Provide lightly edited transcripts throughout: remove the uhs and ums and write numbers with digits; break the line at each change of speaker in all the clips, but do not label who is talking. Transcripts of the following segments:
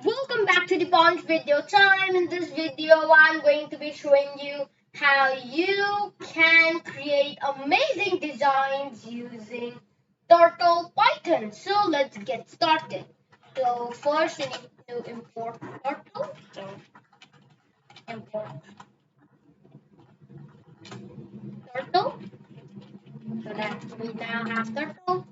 Welcome back to the Bond video time. In this video, I'm going to be showing you how you can create amazing designs using Turtle Python. So let's get started. So first we need to import Turtle. So import Turtle. So that we now have Turtle.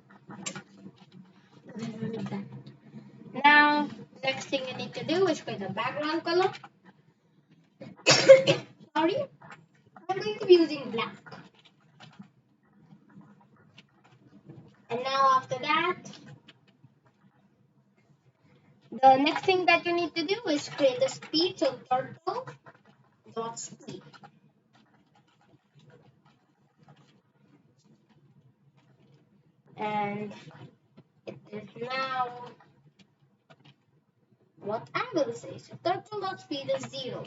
Now, next thing you need to do is create a background color. Sorry, I'm going to be using black. And now after that, the next thing that you need to do is create a speed. So turtle dot speed. And it is now what I will say. So turtle dot speed is 0.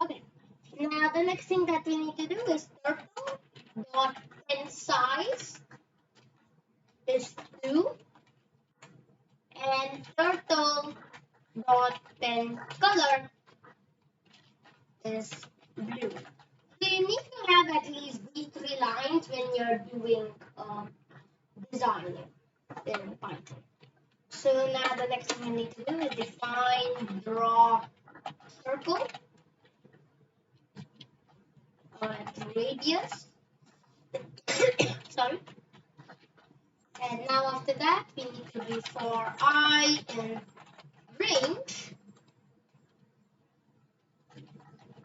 Okay. Now the next thing that we need to do is turtle dot pen size is 2 and turtle dot pen color is blue. So you need to have at least these 3 lines when you're doing designing in Python. So now the next thing we need to do is define draw circle at radius. Sorry. And now after that we need to do for I in range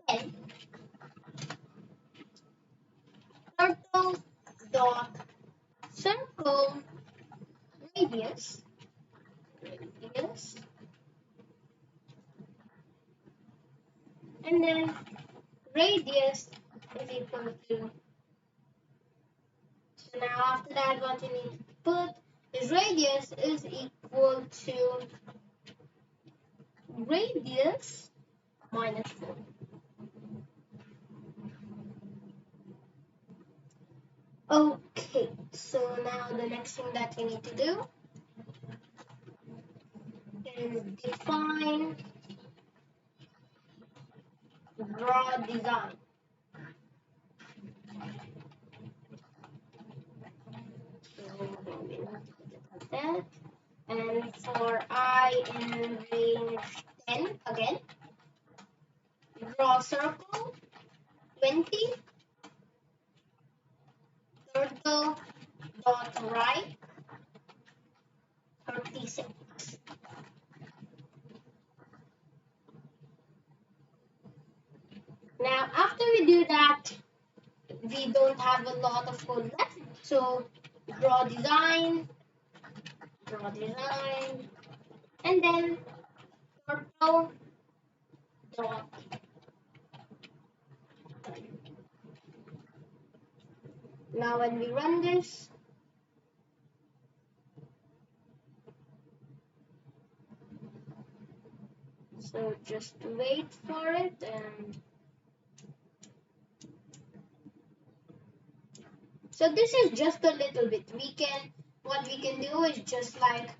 and turtle dot circle radius and then radius is equal to. So now after that what you need to put is radius is equal to radius minus 4. Okay, so now the next thing that we need to do is define draw design. So we need to put it like that. And for I in range 10 again, draw circle 20, turtle dot right 36. Now after we do that, we don't have a lot of code left. So draw design, and then turtle dot. Now when we run this, so just wait for it and so this is just a little bit. What we can do is just like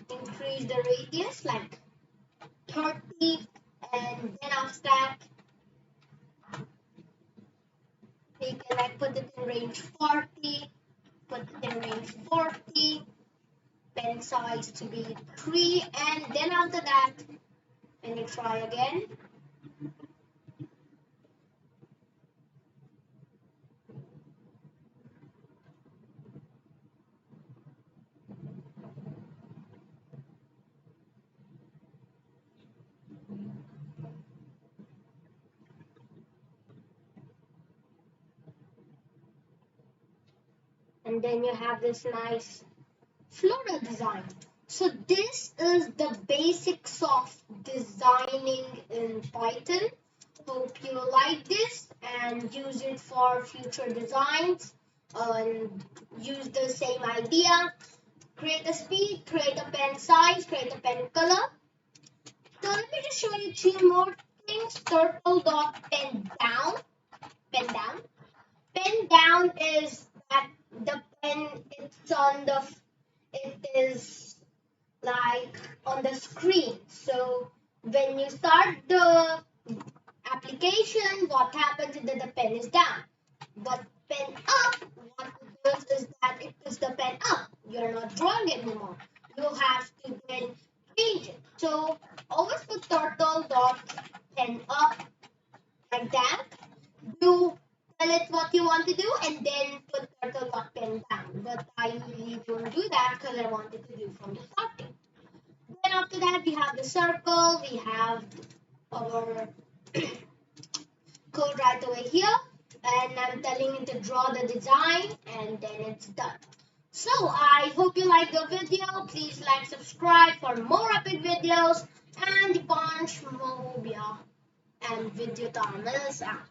increase the radius like 30 and then after that we can like put it in range 40, put it in range 40, pen size to be 3 and then after that when you try again and then you have this nice floral design. So this is the basics of designing in Python. Hope you like this and use it for future designs and use the same idea. Create a speed, create a pen size, create a pen color. So let me just show you 2 more things. Turtle dot pen down. Pen down. Pen down is that the pen it's on the it is like on the screen. So when you start the application, what happens is that the pen is down. But pen up, what it does is that it puts the pen up. You're not drawing anymore. You have to then change it. So always put turtle dot pen up like that. You tell it what you want to do and then put turtle dot pen down. But I usually don't do that because I wanted to do from the starting. Then after that we have the circle, we have our code right over here, and I'm telling it to draw the design and then it's done. So I hope you like the video. Please like, subscribe for more epic videos, and Dipansh Mahobia and Vidyut Armas out.